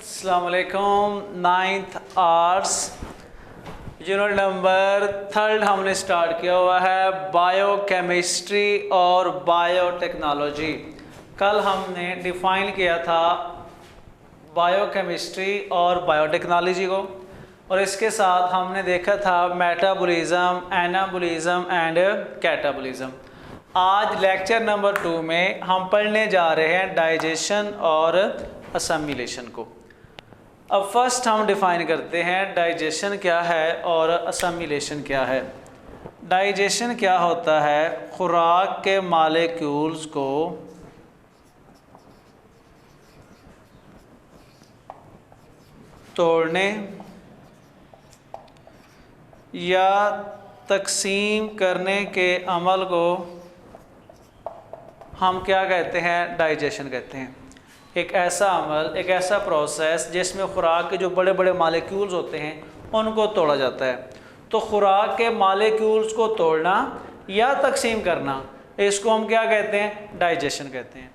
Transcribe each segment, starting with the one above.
अस्सलामुअलैकुम। 9th arts unit number 3 हमने start किया हुआ है, बायोकेमिस्ट्री और बायोटेक्नोलॉजी। कल हमने डिफ़ाइन किया था बायोकेमिस्ट्री और बायोटेक्नोलॉजी को, और इसके साथ हमने देखा था मेटाबॉलिज्म, एनाबॉलिज्म एंड कैटाबॉलिज्म। आज लेक्चर नंबर 2 में हम पढ़ने जा रहे हैं डाइजेशन और असिमिलेशन को। अब फर्स्ट हम डिफ़ाइन करते हैं डाइजेशन क्या है और असिमिलेशन क्या है। डाइजेशन क्या होता है? खुराक के मालिक्यूल्स को तोड़ने या तकसीम करने के अमल को हम क्या कहते हैं? डाइजेशन कहते हैं। एक ऐसा अमल, एक ऐसा प्रोसेस जिसमें खुराक के जो बड़े बड़े मालिक्यूल्स होते हैं उनको तोड़ा जाता है। तो खुराक के मालिक्यूल्स को तोड़ना या तकसीम करना, इसको हम क्या कहते हैं? डाइजेशन कहते हैं।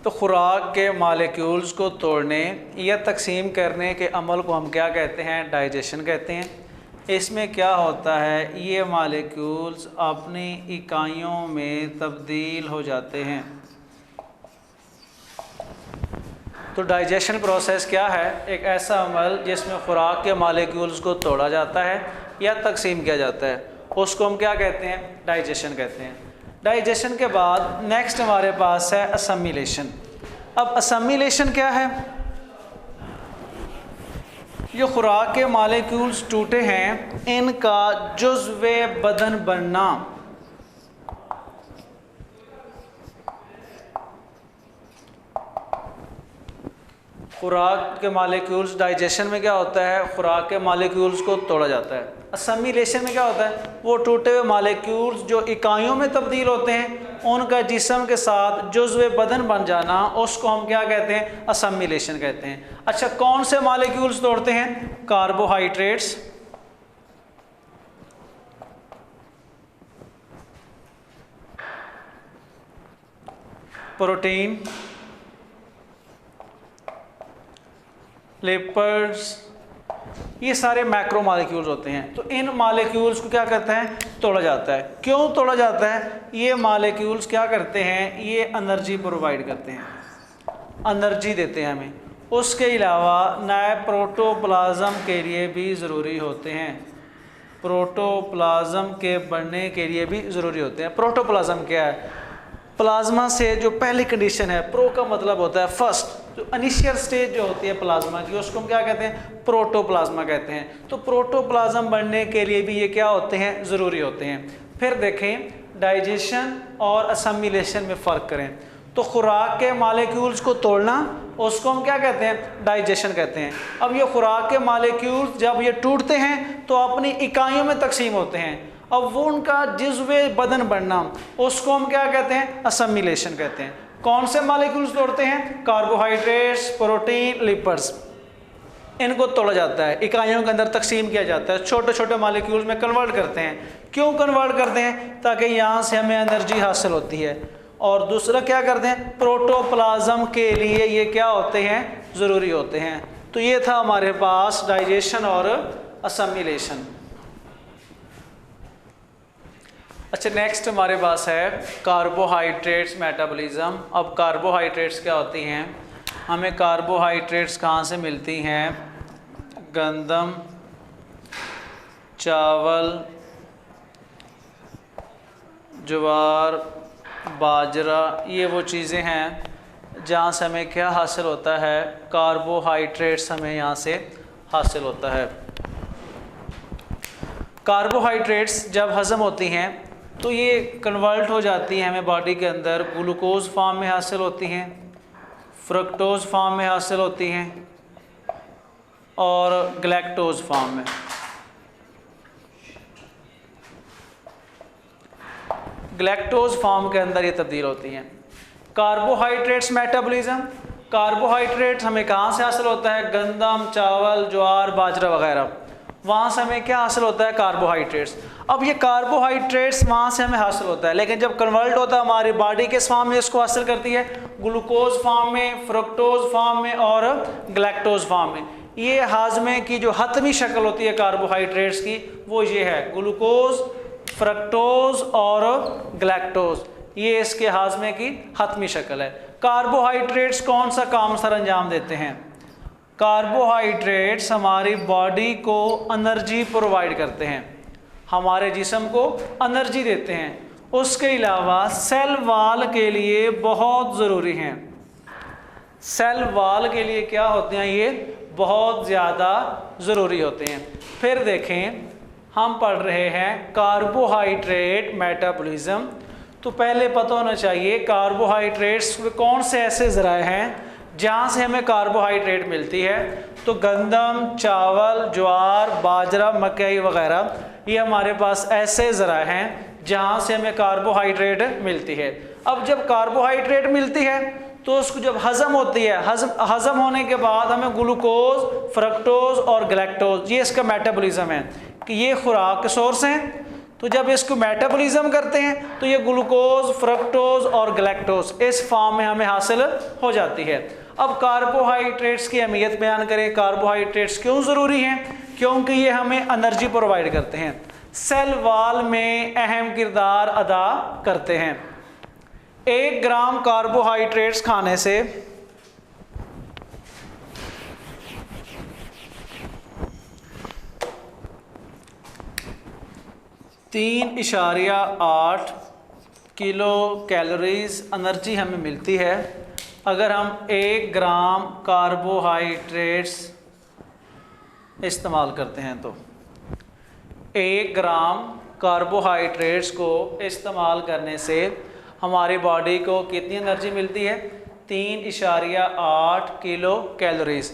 तो खुराक के मालिक्यूल्स को तोड़ने या तकसीम करने के अमल को हम क्या कहते हैं? डाइजेशन कहते हैं। इसमें क्या होता है? ये मालिक्यूल्स अपनी इकाइयों में तब्दील हो जाते हैं। तो डाइजेशन प्रोसेस क्या है? एक ऐसा अमल जिसमें खुराक के मालिक्यूल्स को तोड़ा जाता है या तकसीम किया जाता है, उसको हम क्या कहते हैं? डाइजेशन कहते हैं। डाइजेशन के बाद नेक्स्ट हमारे पास है असिमिलेशन। अब असिमिलेशन क्या है? ये खुराक के मालिक्यूल्स टूटे हैं, इनका जुज़्वे बदन बनना। खुराक के मालिक्यूल्स डाइजेशन में क्या होता है? खुराक के मालिक्यूल्स को तोड़ा जाता है। असिमिलेशन में क्या होता है? वो टूटे हुए मालिक्यूल्स जो इकाइयों में तब्दील होते हैं, उनका जिस्म के साथ जुज़्वे बदन बन जाना, उसको हम क्या कहते हैं? असिमिलेशन कहते हैं। अच्छा, कौन से मालिक्यूल्स तोड़ते हैं? कार्बोहाइड्रेट्स, प्रोटीन, लिपिड्स, ये सारे मैक्रो मालिक्यूल्स होते हैं। तो इन मालिक्यूल्स को क्या करते हैं? तोड़ा जाता है। क्यों तोड़ा जाता है? ये मालिक्यूल्स क्या करते हैं? ये एनर्जी प्रोवाइड करते हैं, एनर्जी देते हैं हमें। उसके अलावा नए प्रोटोप्लाज्म के लिए भी ज़रूरी होते हैं, प्रोटोप्लाज्म के बनने के लिए भी ज़रूरी होते हैं। प्रोटोप्लाज्म क्या है? प्लाज्मा से जो पहली कंडीशन है, प्रो का मतलब होता है फर्स्ट, जो इनिशियल स्टेज जो होती है प्लाज्मा की, उसको हम क्या कहते हैं? प्रोटोप्लाज्मा कहते हैं। तो प्रोटोप्लाज्म बनने के लिए भी ये क्या होते हैं? ज़रूरी होते हैं। फिर देखें डाइजेशन और असिमिलेशन में फ़र्क करें। तो खुराक के मालिक्यूल्स को तोड़ना, उसको हम क्या कहते हैं? डाइजेशन कहते हैं। अब ये खुराक के मालिक्यूल्स जब ये टूटते हैं तो अपनी इकाइयों में तकसीम होते हैं, अब वो उनका जुज़्वे बदन बनना, उसको हम क्या कहते हैं? असिमिलेशन कहते हैं। कौन से मालिक्यूल्स तोड़ते हैं? कार्बोहाइड्रेट्स, प्रोटीन, लिपिड्स, इनको तोड़ा जाता है, इकाइयों के अंदर तकसीम किया जाता है, छोटे छोटे मालिक्यूल्स में कन्वर्ट करते हैं। क्यों कन्वर्ट करते हैं? ताकि यहाँ से हमें एनर्जी हासिल होती है। और दूसरा क्या करते हैं? प्रोटोप्लाज्म के लिए ये क्या होते हैं? ज़रूरी होते हैं। तो ये था हमारे पास डाइजेशन और असिमिलेशन। अच्छा, नेक्स्ट हमारे पास है कार्बोहाइड्रेट्स मेटाबॉलिज्म। अब कार्बोहाइड्रेट्स क्या होती हैं? हमें कार्बोहाइड्रेट्स कहाँ से मिलती हैं? गंदम, चावल, ज्वार, बाजरा, ये वो चीज़ें हैं जहाँ से हमें क्या हासिल होता है? कार्बोहाइड्रेट्स हमें यहाँ से हासिल होता है। कार्बोहाइड्रेट्स जब हज़म होती हैं तो ये कन्वर्ट हो जाती हैं हमें बॉडी के अंदर, ग्लूकोज फॉर्म में हासिल होती हैं, फ्रक्टोज फॉर्म में हासिल होती हैं और ग्लैक्टोज फॉर्म में। ग्लैक्टोज फॉर्म के अंदर ये तब्दील होती हैं। कार्बोहाइड्रेट्स मेटाबॉलिज्म, कार्बोहाइड्रेट्स हमें कहाँ से हासिल होता है? गंदम, चावल, ज्वार, बाजरा वगैरह। वहाँ से हमें क्या हासिल होता है, कार्बोहाइड्रेट्स। अब ये कार्बोहाइड्रेट्स वहाँ से हमें हासिल होता है, लेकिन जब कन्वर्ट होता है हमारी बॉडी किस फॉर्म में इसको हासिल करती है, ग्लूकोज फॉर्म में, फ्रुक्टोज फॉर्म में और ग्लैक्टोज फॉर्म में। ये हाजमे की जो हतमी शक्ल होती है कार्बोहाइड्रेट्स की वो ये है, ग्लूकोज, फ्रक्टोज और ग्लैक्टोज, ये इसके हाजमे की हतमी शक्ल है। कार्बोहाइड्रेट्स कौन सा काम सर अंजाम देते हैं, कार्बोहाइड्रेट्स हमारी बॉडी को एनर्जी प्रोवाइड करते हैं, हमारे जिस्म को एनर्जी देते हैं। उसके अलावा सेल वाल के लिए बहुत ज़रूरी हैं। सेल वाल के लिए क्या होते हैं, ये बहुत ज़्यादा ज़रूरी होते हैं। फिर देखें, हम पढ़ रहे हैं कार्बोहाइड्रेट मेटाबॉलिज्म। तो पहले पता होना चाहिए कार्बोहाइड्रेट्स कौन से ऐसे ज़राए हैं जहाँ से हमें कार्बोहाइड्रेट मिलती है। तो गंदम, चावल, ज्वार, बाजरा, मकई वगैरह, ये हमारे पास ऐसे ज़राए हैं जहाँ से हमें कार्बोहाइड्रेट मिलती है। अब जब कार्बोहाइड्रेट मिलती है तो उसको जब हज़म होती है, हज़म होने के बाद हमें ग्लूकोज, फ्रक्टोज और ग्लैक्टोज, ये इसका मेटाबॉलिज्म है कि ये खुराक के सोर्स हैं। तो जब इसको मेटाबॉलिज्म करते हैं तो ये ग्लूकोज, फ्रक्टोज और ग्लैक्टोज इस फॉर्म में हमें हासिल हो जाती है। अब कार्बोहाइड्रेट्स की अहमियत बयान करें, कार्बोहाइड्रेट्स क्यों ज़रूरी हैं, क्योंकि ये हमें एनर्जी प्रोवाइड करते हैं, सेल वाल में अहम किरदार अदा करते हैं। 1 ग्राम कार्बोहाइड्रेट्स खाने से 3.8 किलो कैलोरीज एनर्जी हमें मिलती है अगर हम 1 ग्राम कार्बोहाइड्रेट्स इस्तेमाल करते हैं। तो 1 ग्राम कार्बोहाइड्रेट्स को इस्तेमाल करने से हमारी बॉडी को कितनी एनर्जी मिलती है, 3.8 किलो कैलोरीज।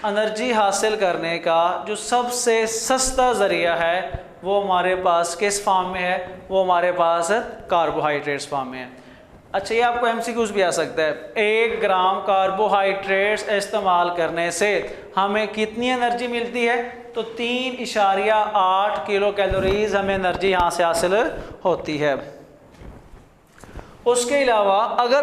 एनर्जी हासिल करने का जो सबसे सस्ता ज़रिया है वो हमारे पास किस फॉर्म में है, वो हमारे पास कार्बोहाइड्रेट्स फॉर्म में है। अच्छा, ये आपको एमसीक्यूज़ भी आ सकता है, 1 ग्राम कार्बोहाइड्रेट्स इस्तेमाल करने से हमें कितनी एनर्जी मिलती है, तो 3.8 किलो कैलोरीज हमें एनर्जी यहाँ से हासिल होती है। उसके अलावा अगर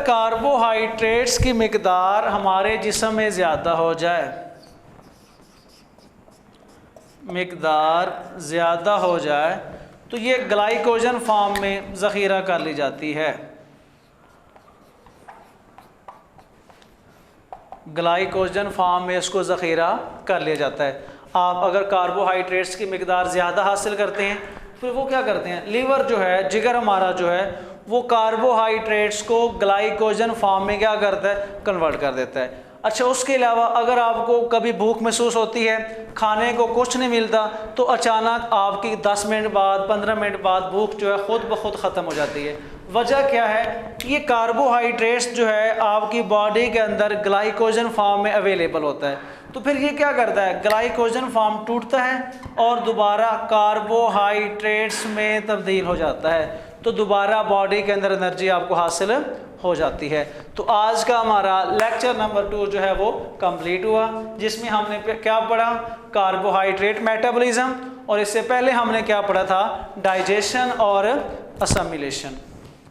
कार्बोहाइड्रेट्स की मिकदार हमारे जिस्म में ज़्यादा हो जाए, तो ये ग्लाइकोजन फॉर्म में ज़ख़ीरा कर ली जाती है। ग्लाइकोजन फॉर्म में इसको ज़ख़ीरा कर लिया जाता है। आप अगर कार्बोहाइड्रेट्स की मिकदार ज़्यादा हासिल करते हैं फिर वो क्या करते हैं, लीवर जो है, जिगर हमारा जो है, वो कार्बोहाइड्रेट्स को ग्लाइकोजन फॉर्म में क्या करता है, कन्वर्ट कर देता है। अच्छा, उसके अलावा अगर आपको कभी भूख महसूस होती है, खाने को कुछ नहीं मिलता, तो अचानक आपकी 10 मिनट बाद, 15 मिनट बाद भूख जो है ख़ुद ब खुद ख़त्म हो जाती है। वजह क्या है, ये कार्बोहाइड्रेट्स जो है आपकी बॉडी के अंदर ग्लाइकोजन फॉर्म में अवेलेबल होता है। तो फिर ये क्या करता है, ग्लाइकोजन फॉर्म टूटता है और दोबारा कार्बोहाइड्रेट्स में तब्दील हो जाता है, तो दोबारा बॉडी के अंदर एनर्जी आपको हासिल हो जाती है। तो आज का हमारा लेक्चर नंबर 2 जो है वो कंप्लीट हुआ, जिसमें हमने क्या पढ़ा, कार्बोहाइड्रेट मेटाबॉलिज्म, और इससे पहले हमने क्या पढ़ा था, डाइजेशन और असमिलेशन।